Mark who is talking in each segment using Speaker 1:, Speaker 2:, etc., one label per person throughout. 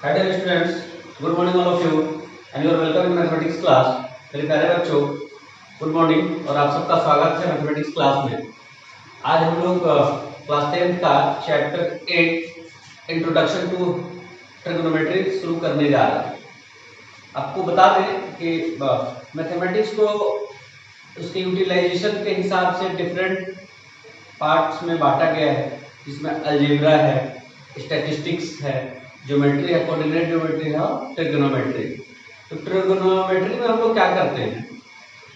Speaker 1: Hi dear students, good morning all of you and you are welcome in mathematics class. मेरे प्यारे बच्चों, good morning और आप सबका स्वागत है मैथमेटिक्स क्लास में। आज हम लोग क्लास 10th का चैप्टर 8 इंट्रोडक्शन टू ट्रिग्नोमेट्री शुरू करने जा रहे हैं। आपको बता दें कि मैथमेटिक्स को उसके यूटिलाइजेशन के हिसाब से डिफरेंट पार्ट्स में बांटा गया है, जिसमें अलजेब्रा है, स्टैटिस्टिक्स है, ज्योमेट्री है, कोऑर्डिनेट ज्योमेट्री है और ट्रिग्नोमेट्री। तो ट्रिग्नोमेट्री में हम लोग क्या करते हैं,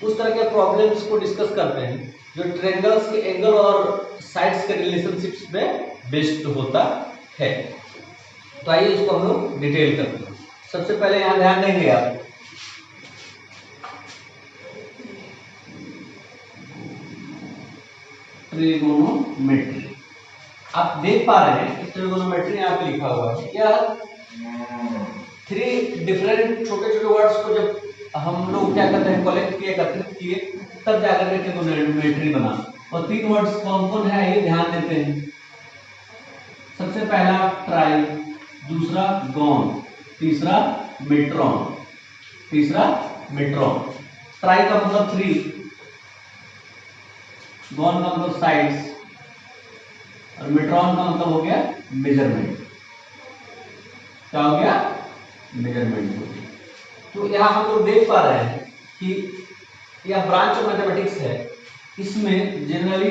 Speaker 1: उस तरह के प्रॉब्लम्स को डिस्कस करते हैं जो ट्रायंगल्स के एंगल और साइड्स के रिलेशनशिप्स में बेस्ड होता है। तो आइए इसको हम लोग डिटेल करते हैं। सबसे पहले यहाँ ध्यान देंगे आप, ट्रिगोनोमेट्री आप देख पा रहे हैं कि ट्रिगोनोमेट्री यहाँ पे लिखा हुआ है। यह 3 डिफरेंट छोटे छोटे वर्ड्स को जब हम लोग क्या करते हैं, कलेक्ट किए, एकत्रित किए, तब जाकर के ट्रिगोनोमेट्री बना। और 3 वर्ड्स कौन कौन है ये ध्यान देते हैं। सबसे पहला ट्राई, दूसरा गॉन, तीसरा मेट्रॉन। ट्राई का मतलब 3, गॉन का मतलब साइड्स और मेट्रॉन का मतलब हो गया मेजरमेंट। क्या हो गया? मेजरमेंट हो गया। तो यहाँ हम लोग देख पा रहे हैं कि यह ब्रांच ऑफ मैथमेटिक्स है। इसमें जनरली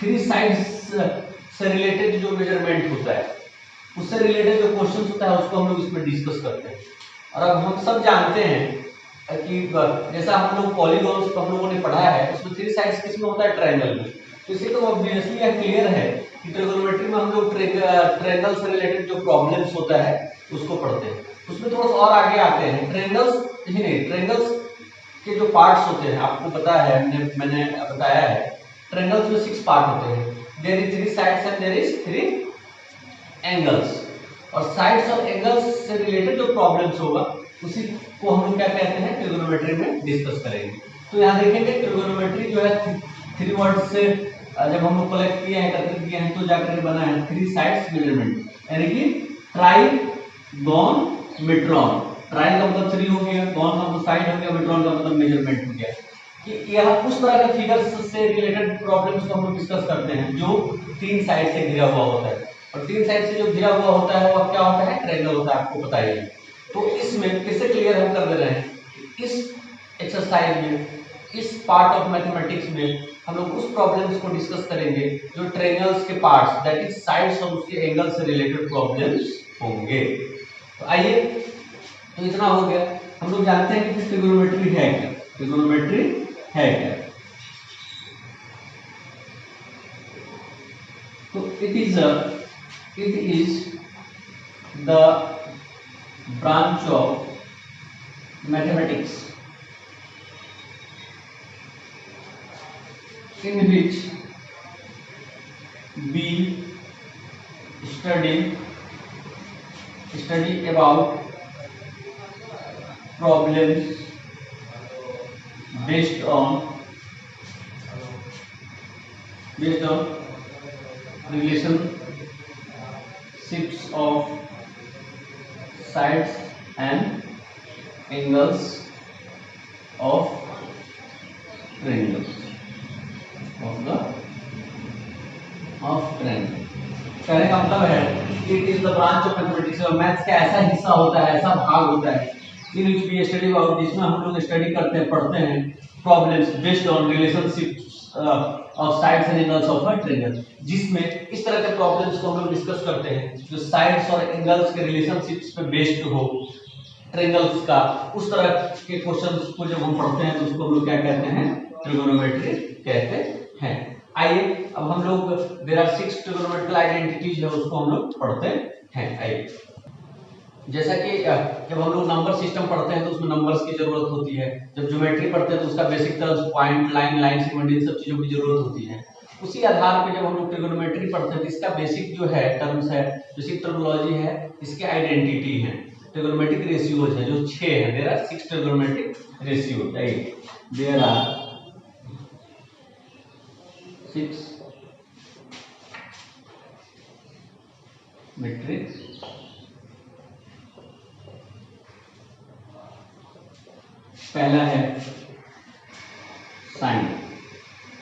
Speaker 1: 3 साइड्स से रिलेटेड जो मेजरमेंट होता है, उससे रिलेटेड जो क्वेश्चन होता है, उसको हम लोग इसमें डिस्कस करते हैं। और अब हम सब जानते हैं कि जैसा हम लोग पॉलीगॉन्स हम लोगों ने पढ़ा है, उसमें 3 साइड्स किसमें होता है? ट्रायंगल में। तो इसी तो ऑब्वियसली यह क्लियर है कि ट्रिगोनोमेट्री में हम लोग ट्रायंगल से रिलेटेड जो प्रॉब्लम्स होता है उसको पढ़ते हैं। उसमें थोड़ा सा और आगे आते हैं। ट्रायंगल्स ही नहीं, ट्रायंगल्स के जो पार्ट्स होते हैं आपको पता है, मैंने बताया है, ट्रायंगल्स में 6 पार्ट होते हैं। There is 3 sides and there is 3 angles. और साइड्स और एंगल्स से रिलेटेड जो प्रॉब्लम्स होगा उसी को हम लोग क्या कहते हैं, ट्रिगोनोमेट्री में डिस्कस करेंगे। तो यहाँ देखेंगे ट्रिगोनोमेट्री जो है 3 वर्ड से जब हम लोग कलेक्ट किए हैं, एकत्रित किए हैं, तो जाकर के बना है 3 साइड्स मेजरमेंट, यानी कि ट्राई, गॉन, मेट्रॉन। ट्राई का मतलब 3 हो गया, गॉन का मतलब साइड हो गया, मेट्रॉन का मतलब मेजरमेंट हो गया। कि यह उस तरह के फिगर्स से रिलेटेड प्रॉब्लम्स को हम लोग डिस्कस करते हैं जो 3 साइड से घिरा हुआ होता है। और 3 साइड से जो घिरा हुआ होता है वह क्या होता है? ट्रायंगल होता है, आपको पता ही है। तो इसमें फिर से क्लियर हम कर दे रहे हैं, इस एक्सरसाइज में, इस पार्ट ऑफ मैथमेटिक्स में हम लोग उस प्रॉब्लम्स को डिस्कस करेंगे जो ट्रायंगल्स के पार्ट्स, दैट इज साइड्स और उसके एंगल से रिलेटेड प्रॉब्लम्स होंगे। तो आइए, तो इतना हो गया। हम लोग जानते हैं कि ट्रिगोनोमेट्री है क्या। ट्रिगोनोमेट्री है क्या? तो it is the branch of mathematics in which we study about problems based on relationships of sides and angles of triangles कहने का मतलब है it is the branch of mathematics. Maths का ऐसा हिस्सा होता है, ऐसा भाग होता है इन विच वी स्टडी अबाउट, जिसमें हम लोग स्टडी करते हैं, पढ़ते हैं problems based on relationships of sides and angles of a triangle, जिसमें इस तरह के प्रॉब्लम्स को हम लोग डिस्कस करते हैं जो साइड्स और एंगल्स के रिलेशनशिप्स पे बेस्ड हो ट्रायंगल्स का। उस तरह के क्वेश्चंस को जब हम पढ़ते हैं तो उसको हम लोग क्या कहते हैं? ट्रिगोनोमेट्री कहते हैं। आइए, अब हम लोग देयर आर 6 ट्रिगोनोमेट्रिकल आइडेंटिटीज है, उसको हम लोग पढ़ते हैं। आइए, जैसा कि जब हम लोग नंबर सिस्टम पढ़ते हैं तो उसमें नंबर्स की जरूरत होती है। जब ज्योमेट्री पढ़ते हैं तो उसका basic terms, point, line segment, इन सब चीजों की जरूरत होती है। उसी आधार पे जब हम लोग ट्रिगोनोमेट्री पढ़ते हैं तो इसका बेसिक जो है टर्म्स है, बेसिक टर्मिनोलॉजी है, इसके आइडेंटिटी है, ट्रिगोनोमेट्रिक रेशियोज है जो 6 है। There are 6 trigonometric ratio, right? There are 6 metric पहला है साइन,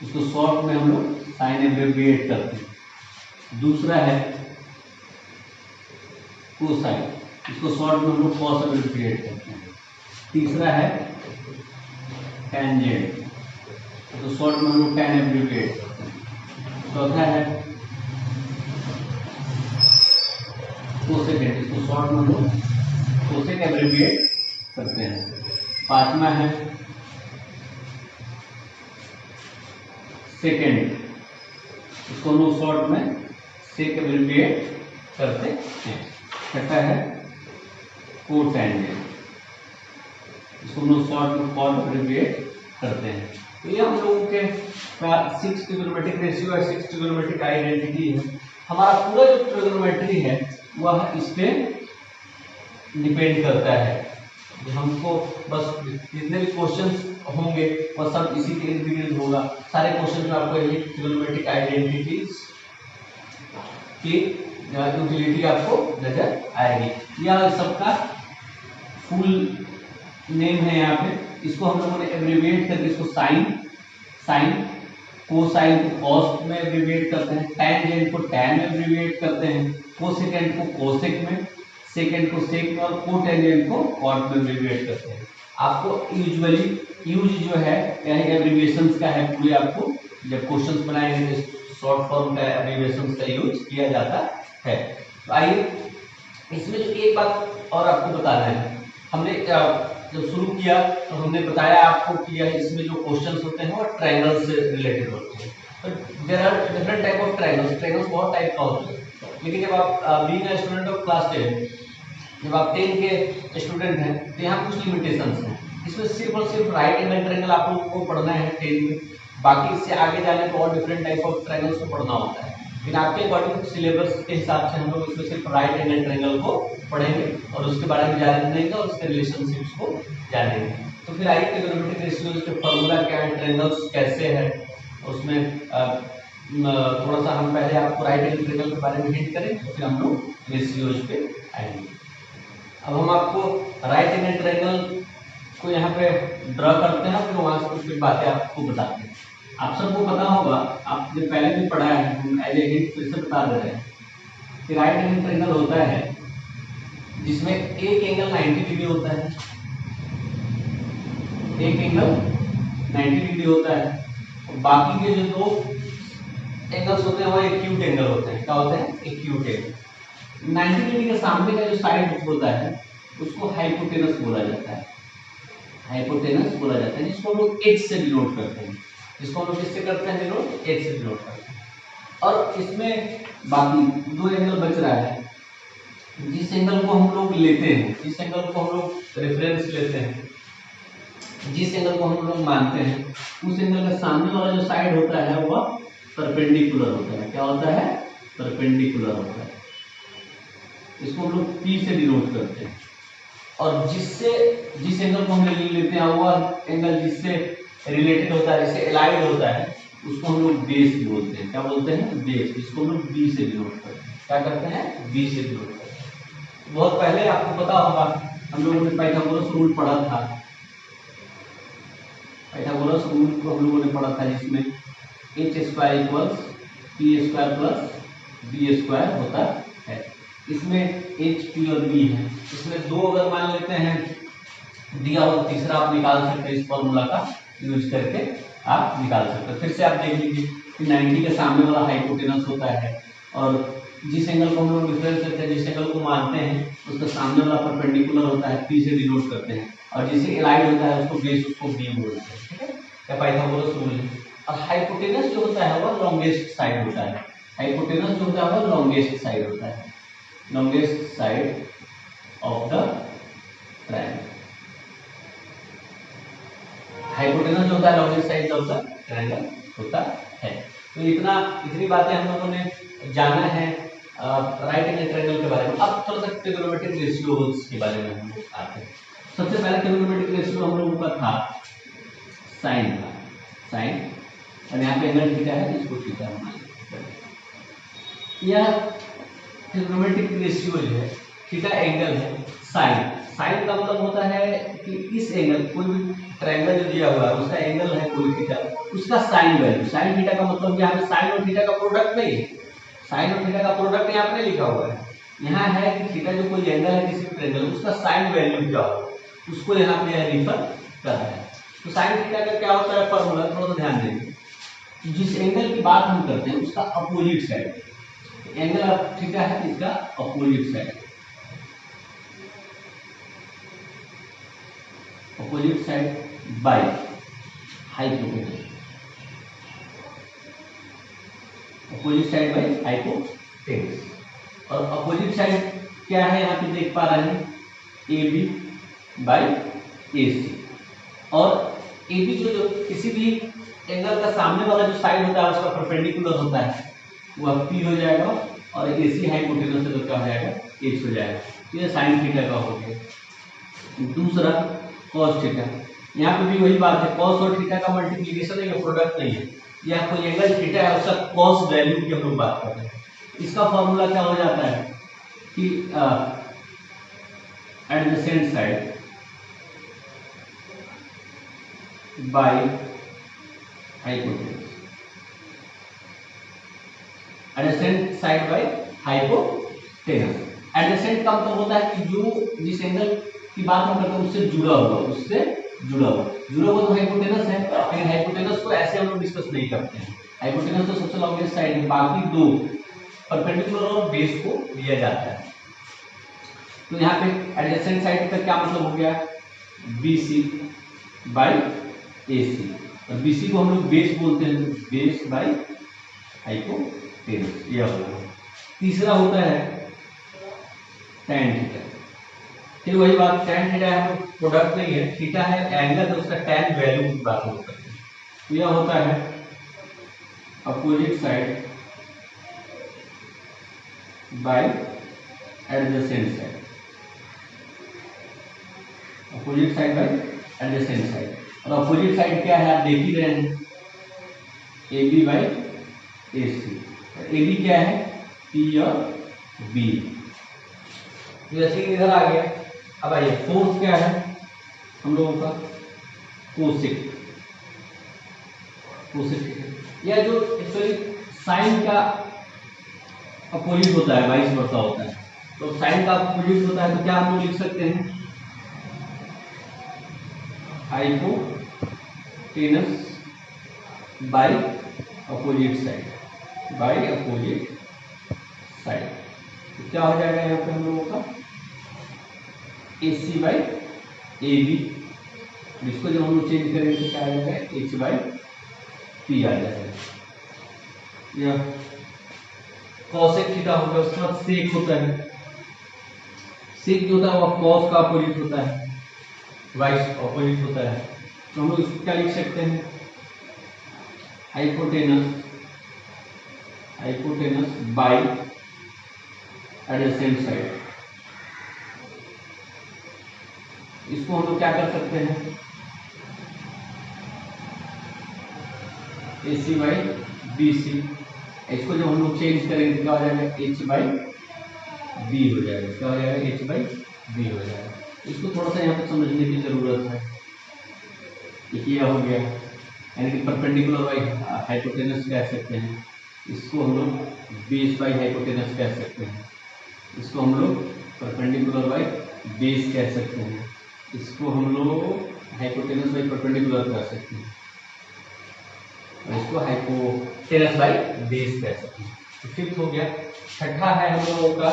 Speaker 1: इसको शॉर्ट में हम लोग साइन एब्रिविएट करते हैं। दूसरा है कोसाइन, इसको शॉर्ट में हम लोग कॉस एब्रिविएट करते हैं। तीसरा है टेंजेंट, तो शॉर्ट में हम लोग टेन एब्रिविएट करते हैं। चौथा है कोसेकेंड, इसको शॉर्ट में हम लोग कोसेक एब्रिविएट करते हैं। पांचवा है सेकेंड, इसको हम लोग शॉर्ट में सेक एब्रिविएट करते हैं। छठा है कोटेंजेंट, इसको हम लोग शॉर्ट में कॉट एब्रिविएट करते हैं। तो ये हम लोगों के 6 ट्रिगोनोमेट्रिक रेशियो और 6 ट्रिगोनोमेट्रिक आइडेंटिटी है। हमारा पूरा जो ट्रिगोनोमेट्री है वह इस पे डिपेंड करता है। हमको बस जितने भी क्वेश्चंस होंगे वह सब इसी के इर्द गिर्द होगा। सारे क्वेश्चन में आपको यही ट्रिगोनोमेट्रिक आइडेंटिटीज की यूटिलिटी आपको नजर आएगी। यह सबका फुल नेम है यहाँ पे। इसको हम लोगों ने एब्रिविएट करके इसको साइन, कोसाइन को कॉस में एब्रिविएट करते हैं, टेंजेंट को टैन में एब्रिविएट करते हैं, कोसेकेंड को कोसेक में, सेकेंड को सेक में और कोटेंजेंट को कॉट में एब्रिविएट करते हैं। आपको यूजुअली यूज जो है यानी एब्रिविएशंस का है, पूरे आपको जब क्वेश्चंस बनाएंगे तो शॉर्ट फॉर्म का एब्रिविएशंस का यूज किया जाता है। तो आइए इसमें जो एक बात और आपको बताना है, हमने जब शुरू किया तो हमने बताया आपको कि इसमें जो क्वेश्चंस होते हैं वो ट्रायंगल से रिलेटेड होते हैं। तो there are different type of triangles बहुत टाइप का होते हैं। लेकिन जब आप being a student of class 10, जब आप 10 के स्टूडेंट हैं तो यहाँ कुछ लिमिटेशंस हैं। इसमें सिर्फ और सिर्फ राइट एंगल ट्रायंगल आप लोगों को पढ़ना है 10 में, बाकी इससे आगे जाने तो और डिफरेंट टाइप ऑफ ट्रायंगल्स को पढ़ना होता है। लेकिन आपके अकॉर्डिंग सिलेबस के हिसाब से हम लोग इसमें सिर्फ राइट एंगल ट्रायंगल को पढ़ेंगे और उसके बारे में जानेंगे और उसके रिलेशनशिप्स को जानेंगे। तो फिर आइए ट्रिगोनोमेट्रिक रेशियोज के फार्मूला क्या है, ट्रायंगल्स कैसे है, उसमें थोड़ा सा हम पहले आपको राइट एंगल ट्रायंगल के बारे में हिंट करें तो फिर हम लोग रेशियोज पे आएंगे। अब हम आपको राइट एंगल ट्रायंगल को यहाँ पे ड्रा करते हैं, फिर वहाँ से कुछ बातें आपको बताते हैं। आप सबको पता होगा, आपने पहले भी पढ़ा है, हम एज ए हिंट फिर से बता दे रहे हैं कि राइट एंगल ट्रायंगल होता है जिसमें एक एंगल 90 डिग्री होता है, एक एंगल 90 डिग्री होता है और बाकी के जो दो एंगल्स होते हैं वो एक्यूट एंगल होते हैं। क्या होते हैं? Acute angle. 90 डिग्री के सामने का जो साइड होता है उसको हाइपोटेनस बोला जाता है, हाइपोटेनस बोला जाता है, जिसको हम लोग एच से डिनोट करते हैं। इसको हम लोग किससे करते हैं डिनोट? एच से डिनोट करते हैं। और इसमें बाकी दो एंगल बच रहा है, जिस एंगल को हम लोग लेते हैं, जिस एंगल को हम लोग रेफरेंस लेते हैं, जिस एंगल को हम लोग मानते हैं, उस एंगल का सामने वाला जो साइड होता है वह परपेंडिकुलर होता है। क्या होता है? परपेंडिकुलर होता है। इसको हम लोग P से डिनोट करते हैं। और जिस एंगल को हम लेते हैं वह एंगल जिससे रिलेटेड होता है, जिससे एलाइड होता है, उसको हम लोग बेस बोलते हैं। क्या बोलते हैं? बेस। इसको हम लोग B से डिनोट करते हैं। क्या करते हैं? B से डिनोट करते हैं। बहुत पहले आपको पता होगा हम लोगों ने पाइथागोरस रूल पढ़ा था। पाइथागोरस रूल को हम लोगों ने पढ़ा था, जिसमें h² = p² + b² होता है। इसमें h, p और b है। इसमें दो अगर मान लेते हैं दिया हो, तीसरा आप निकाल सकते हैं। इस फॉर्मूला का यूज करके आप निकाल सकते हैं। फिर से आप देख लीजिए कि 90 के सामने वाला हाइपोटेनस होता है और जिस एंगल को हम लोग रेफरेंस लेते हैं, जिस एंगल को मानते हैं, उसका सामने वाला परपेंडिकुलर होता है, P से डिनोट करते हैं। और जिसे एलाइड होता है उसको बेस, उसको B बोलते हैं। ठीक है, क्या पाइथागोरस रूल है। और हाइपोटेनस जो होता है वह लॉन्गेस्ट साइड होता है। हाइपोटेनस जो होता है वह लॉन्गेस्ट साइड होता है, longest side of the triangle. Hypotenuse जो होता है longest side of the triangle होता है। तो इतनी बातें हम लोगों ने जाना है राइट एंगल ट्रायंगल के बारे में। अब थोड़ा सा ट्रिगोनोमेट्रिक रेशियोज के बारे में हम लोग आते हैं। सबसे पहला ट्रिगोनोमेट्रिक रेशियो हम लोगों का था साइन का, साइन, और यहाँ पे एंगल थीटा है, इसको थीटा मान लेते हैं। यह ट्रिगोनोमेट्रिक रेशियो जो है, थीटा एंगल है, साइन साइन का मतलब होता है कि इस एंगल, कोई भी ट्रायंगल जो दिया हुआ है उसका एंगल है कोई थीटा, उसका साइन वैल्यू। साइन थीटा का मतलब यहाँ पे साइन और थीटा का प्रोडक्ट नहीं है, साइन और थीटा का प्रोडक्ट यहाँ पे नहीं लिखा हुआ है। यहाँ है कि थीटा जो कोई एंगल है किसी भी ट्रायंगल, उसका साइन वैल्यू क्या हो, उसको यहाँ पे रिफर कर रहा है। तो साइन थीटा का क्या होता है फॉर्मूला, थोड़ा सा ध्यान देंगे। जिस एंगल की बात हम करते हैं उसका opposite side, angle of theta है इसका opposite side, opposite side by hypotenuse, opposite side by hypotenuse. और अपोजिट साइड क्या है यहाँ पे देख पा रहे हैं, ए बी बाई ए सी। और ए बी जो किसी भी एंगल का सामने वाला जो साइड होता है उसका परपेंडिकुलर होता है, वह पी हो जाएगा, और ए सी हाइपोटेनस से तो क्या हो जाएगा, एच हो जाएगा। तो ये साइन थीटा का हो गया। दूसरा कॉस थीटा, यहाँ पे भी वही बात है, कॉस और थीटा का मल्टीप्लिकेशन है, ये प्रोडक्ट नहीं है। यह कोई एंगल थीटा है उसका कॉस वैल्यू की हम लोग बात कर रहे हैं। इसका फॉर्मूला क्या हो जाता है कि adjacent side by hypotenuse, adjacent side by hypotenuse. Adjacent का मतलब होता है कि जो जिस एंगल की बात हम करते हैं उससे जुड़ा हुआ, उससे जुड़ा हुआ, जुड़ा हुआ तो हाइपोटेनस है, लेकिन हाइपोटेनस को ऐसे हम लोग डिस्कस नहीं करते हैं। हाइपोटेनस तो सबसे लॉन्गेस्ट साइड है, बाकी दो परपेंडिकुलर और बेस को लिया जाता है। तो यहाँ पे एडजेसेंट साइड का क्या मतलब हो गया, BC बाई AC, और BC को हम लोग बेस बोलते हैं, बेस बाई हाइपोटेनस, यह होगा। तीसरा होता है tan थीटा। फिर वही बात, tan थीटा है तो प्रोडक्ट नहीं है, थीटा है एंगल, तो उसका tan वैल्यू की बात हम करते हैं। तो यह होता है opposite side by adjacent side, opposite side by adjacent side. और अपोजिट साइड क्या है आप देख ही रहे हैं, AB बाई AC। AB क्या है, P और B। जैसे कि इधर आ गया, अब आइए फोर्थ क्या है हम लोगों का, कोसेक। कोसेक यह जो एक्चुअली साइन का अपोजिट होता है, वाइस वर्सा होता है। तो साइन का अपोजिट होता है तो क्या हम लोग लिख सकते हैं, hypotenuse by opposite side, by opposite side. तो क्या हो जाएगा यहाँ पे हम लोगों का, AC बाई AB, जिसको जब हम लोग चेंज करेंगे तो क्या आ जाएगा, H बाई P आ जाएगा। यह कॉसेक थीटा हो गया। उसके बाद सेक होता है, सेक जो होता है वह कॉस का अपोजिट होता है, वाइस अपोजिट होता है। तो हम लोग इसको क्या लिख सकते हैं, hypotenuse, hypotenuse by adjacent side. इसको हम लोग क्या कर सकते हैं, AC बाई BC। इसको जब हम लोग चेंज करेंगे तो क्या हो जाएगा, H बाई B हो जाएगा। क्या हो जाएगा, H बाई B हो जाएगा। इसको थोड़ा सा यहाँ पे समझने की जरूरत है। यह हो गया, यानी कि परपेंडिकुलर बाई हाइपोटेनस कह सकते हैं, इसको हम लोग बेस बाई हाइपोटेनस कह सकते हैं, इसको हम लोग परपेंडिकुलर बाई बेस कह सकते हैं, इसको हम लोग हाइपोटेनस बाई परपेंडिकुलर कह सकते हैं, और इसको हाइपोटेनस बाई बेस कह सकते हैं। तो फिफ्थ हो गया। छठा है हम लोगों का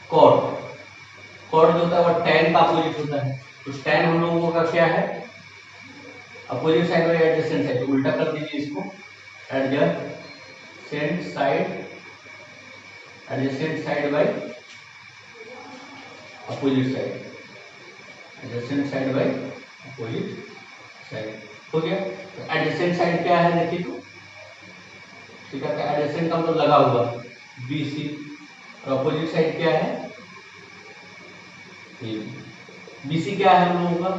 Speaker 1: कॉट। कॉट जो होता है वह tan का अपोजिट होता है। तो tan हम लोगों का क्या है, opposite side by adjacent side. तो उल्टा कर दीजिए इसको, adjacent side by opposite side, adjacent side by opposite side हो गया। तो एडजेसेंट साइड क्या है देखिए, तो ठीक है, एडजेसेंट का मतलब लगा हुआ BC, और अपोजिट साइड क्या है, BC क्या है हम लोगों का,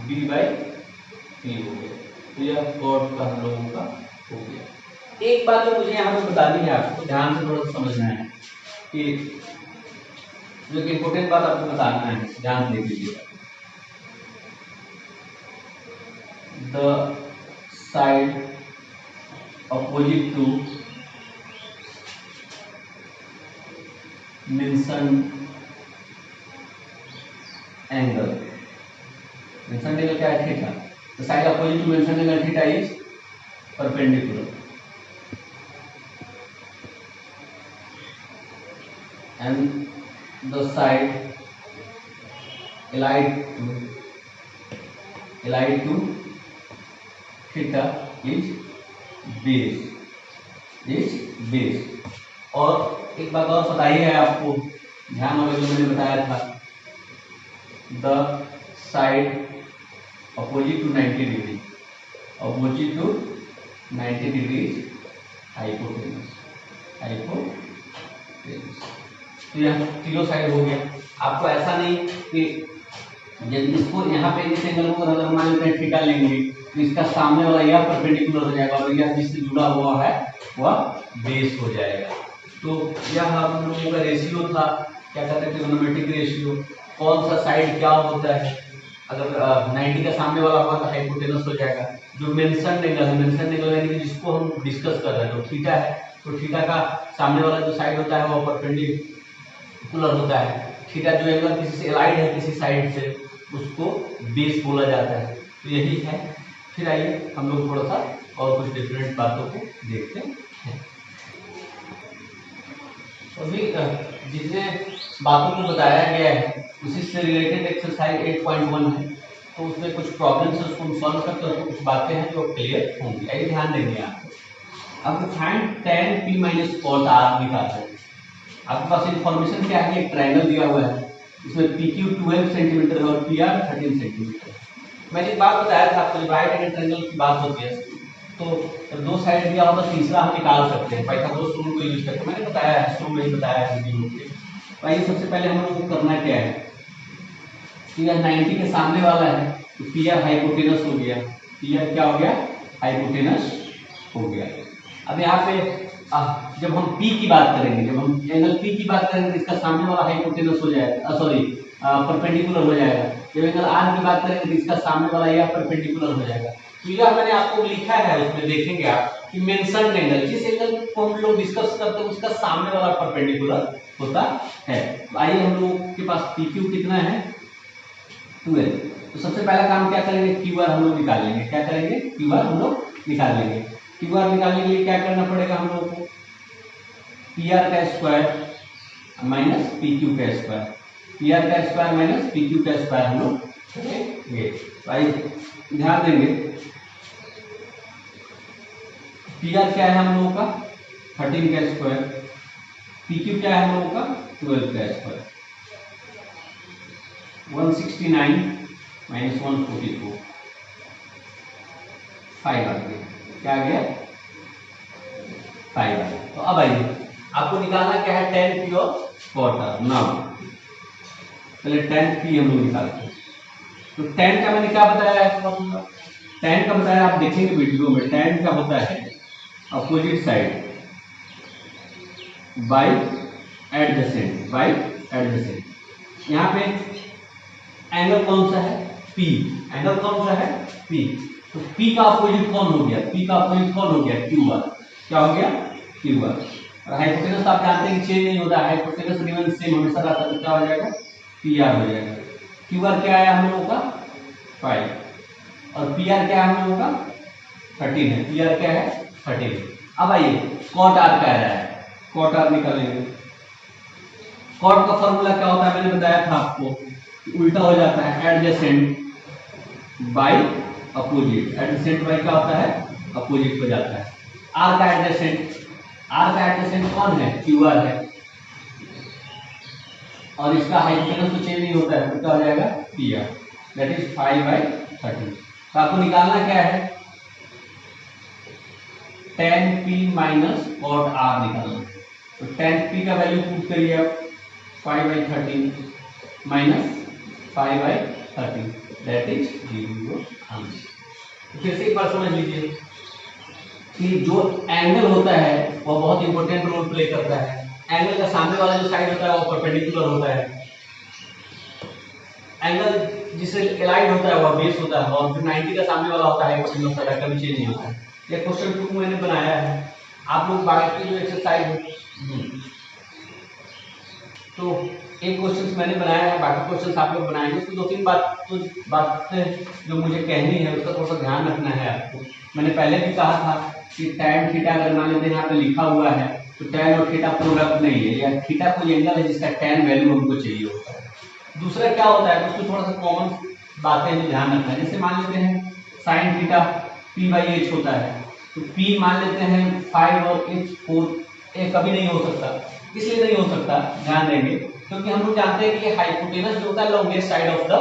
Speaker 1: B बाई P हो गया। तो यह कॉट का हम लोगों का हो गया। एक बात तो मुझे यहाँ पे बतानी है, आपको ध्यान से थोड़ा सा समझना है कि जो कि इंपॉर्टेंट बात आपको बताना है, ध्यान से लीजिएगा। The side opposite to mentioned angle, mentioned angle क्या है? Theta. The side opposite to mentioned angle theta is perpendicular and the side allied to theta is base। और एक बात और बताई है आपको, ध्यान में जो मैंने बताया था, the side opposite to 90 degree, opposite to 90 degree hypotenuse. तो यह तीनों साइड हो गया। आपको ऐसा नहीं कि जब इसको यहाँ पे इस एंगल को अगर मान लेते हैं थीटा लेंगे तो इसका सामने वाला यह परपेंडिकुलर हो जाएगा और यह जिससे जुड़ा हुआ है वह बेस हो जाएगा। तो यह हम लोगों का रेशियो था, क्या कहते हैं, ट्रिग्नोमेट्रिक रेशियो। कौन सा साइड क्या होता है, अगर 90 का सामने वाला होगा तो हाइपोटेनस हो जाएगा। जो मेंशन्ड एंगल है, मेंशन्ड एंगल यानी कि जिसको हम डिस्कस कर रहे हैं, जो थीटा है, तो थीटा का सामने वाला जो साइड होता है वो परपेंडिकुलर होता है। थीटा जो एंगल किसी से एलाइड है किसी साइड से, उसको बेस बोला जाता है। तो यही है। फिर आइए हम लोग थोड़ा सा और कुछ डिफरेंट बातों को देखते हैं। अभी जितने बातों को बताया गया है उसी से रिलेटेड एक्सरसाइज 8.1 है, तो उसमें कुछ प्रॉब्लम्स है, उसको हम सॉल्व करते हैं। कुछ बातें हैं जो क्लियर होंगी। आइए ध्यान देंगे। आपको find tan p minus cot r निकालना है। आपके पास इन्फॉर्मेशन क्या है? एक ट्रायंगल दिया हुआ है, इसमें PQ 12 सेंटीमीटर है और PR 13 सेंटीमीटर। मैंने एक बात बताया था आपको, जब राइट एंगल ट्रायंगल की बात होती है तो जब दो साइड दिया होता है तीसरा हम निकाल सकते हैं, पाइथागोरस रूल को यूज करके। मैंने बताया है, शुरू में ही बताया है वीडियो में। तो आइए सबसे पहले हम लोग को करना क्या है कि यह 90 के सामने वाला है तो PR हाइपोटेनस हो गया। PR क्या हो गया? हाइपोटेनस हो गया। अब यहाँ पे जब हम P की बात करेंगे, जब हम एंगल P की बात करेंगे तो इसका सामने वाला हाइपोटेनस हो जाएगा, सॉरी परपेंडिकुलर हो जाएगा। जब एंगल R की बात करेंगे तो इसका सामने वाला यह परपेंडिकुलर हो जाएगा। तो यह मैंने आपको लिखा है, उसमें देखेंगे आप कि मेंशन्ड एंगल, जिस एंगल को हम लोग डिस्कस करते हैं उसका सामने वाला परपेंडिकुलर होता है। तो आइए हम लोग के पास PQ कितना है? 12। तो सबसे पहला काम क्या करेंगे? QR हम लोग निकाल लेंगे। क्या करेंगे? QR हम लोग निकाल लेंगे। QR निकालने के लिए क्या करना पड़ेगा हम लोगों को? PR का स्क्वायर माइनस PQ का स्क्वायर, PR का स्क्वायर माइनस PQ का स्क्वायर हम लोग करेंगे। तो आइए ध्यान देंगे, PR क्या है हम लोगों का? 13 का स्क्वायर, PQ क्या है हम लोगों का? 12 का स्क्वायर। 169 माइनस 144, 5 आ गया। क्या आ गया? 5 आ गया। तो अब आइए आपको निकालना क्या है? tan p और cot r। नाउ पहले tan p हम लोग निकालते हैं। तो tan का मैंने क्या बताया है? tan का बताया, आप देखेंगे वीडियो में। tan क्या होता है? Opposite side by adjacent, by adjacent. यहाँ पे एंगल कौन सा है? P। एंगल कौन सा है? P। तो P का अपोजिट कौन हो गया? P का अपोजिट कौन हो गया? QR। क्या हो गया? QR। और हाइपोटेनस तो आप जानते हैं कि चेंज नहीं होता है, हाइपोटेनस रिमेन सेम हमेशा रहता है। तो क्या हो जाएगा? PR हो जाएगा। QR क्या आया हम लोगों का? 5। और PR क्या है हम लोगों का? 13 है। PR क्या है? 13। अब आइए cot r क्या रहा है? cot r निकालेंगे। cot का फॉर्मूला क्या होता है? मैंने बताया था आपको, उल्टा हो जाता है, adjacent by opposite. Adjacent by क्या होता है? अपोजिट हो जाता है। R का एडजेसेंट कौन है? QR है। और इसका हाइपोटेनस तो चेंज नहीं होता है, तो क्या हो जाएगा? PR, that is 5/13। तो आपको निकालना क्या है? tan p minus cot r निकालना। तो tan p का वैल्यू पुट करिए आप, 5/13 माइनस 5/13, दैट इज 0 आंसर। फिर से एक बार समझ लीजिए कि जो एंगल होता है वह बहुत इंपॉर्टेंट रोल प्ले करता है। एंगल का सामने वाला जो साइड होता है वो परपेंडिकुलर होता है। एंगल जिससे एलाइड होता है वह बेस होता है, और जो 90 का सामने वाला होता है हाइपोटेन्यूज होता है, कभी चेंज नहीं होता है। ये क्वेश्चन 2 मैंने बनाया है। आप लोग बाकी जो एक्सरसाइज है तो एक क्वेश्चन मैंने बनाया है, बाकी क्वेश्चन आप लोग बनाएंगे। उसमें 2-3 बातें जो मुझे कहनी है उसका थोड़ा सा ध्यान रखना है आपको। मैंने पहले भी कहा था कि tan थीटा अगर मान लेते हैं यहाँ पे लिखा हुआ है तो tan और थीटा प्रोडक्ट नहीं है, या थीटा कोई एंगल है जिसका tan वैल्यू हमको चाहिए होता है। दूसरा क्या होता है, उसमें थोड़ा सा कॉमन बातें जो ध्यान रखना है। जैसे मान लेते हैं sin थीटा p/h होता है, तो p मान लेते हैं 5 और h 4, ये कभी नहीं हो सकता। इसलिए नहीं हो सकता, ध्यान देंगे, क्योंकि हम लोग जानते हैं कि ये हाइपोटेनस जो होता है longest side of the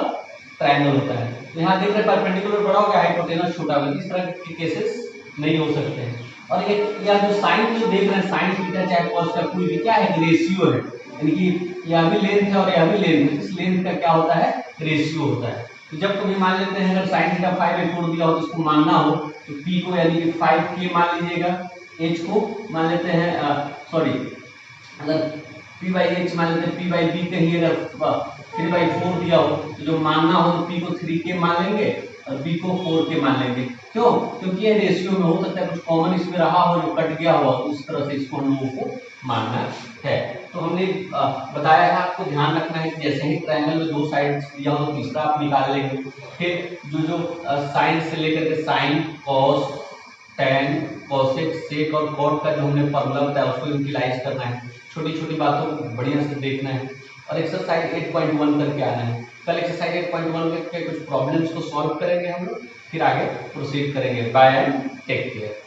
Speaker 1: triangle होता है। तो यहाँ देख रहे हैं परपेंडिकुलर बड़ा हो गया, हाइपोटेनस छोटा होगा, इस तरह के केसेस नहीं हो सकते हैं। और ये या जो साइन जो देख रहे हैं साइन थीटा चाहे कॉस का कोई भी क्या है, रेशियो है, यानी कि यह भी लेंथ है और यह भी लेंथ है, इस लेंथ का क्या होता है, रेशियो होता है। तो जब कभी मान लेते हैं अगर साइन थीटा 5 छोड़ दिया हो तो इसको मानना हो तो p को यानी कि 5k मान लीजिएगा, h को मान लेते हैं सॉरी अगर p/h मान लेते हैं, p/b कहीं अगर 3/4 दिया हो तो जो मानना हो तो p को 3k मान लेंगे और b को 4k मान लेंगे। क्यों? क्योंकि ये रेशियो में हो सकता है कुछ कॉमन इसमें रहा हो जो कट गया हो, उस तरह से इसको हम लोगों को मानना है। तो हमने बताया है आपको ध्यान रखना है कि जैसे ही ट्रायंगल में 2 साइड दिया हो तो तीसरा आप निकाल लेंगे। फिर जो साइन से लेकर के साइन, कॉस, tan, कोसेक, सेक और कॉट का जो हमने फॉर्मूला बताया उसको यूटिलाइज करना है। छोटी छोटी बातों को बढ़िया से देखना है और एक्सरसाइज 8.1 करके आना है। कल एक्सरसाइज 8.1 के कुछ प्रॉब्लम्स को सॉल्व करेंगे हम लोग, फिर आगे प्रोसीड करेंगे। Bye and take care.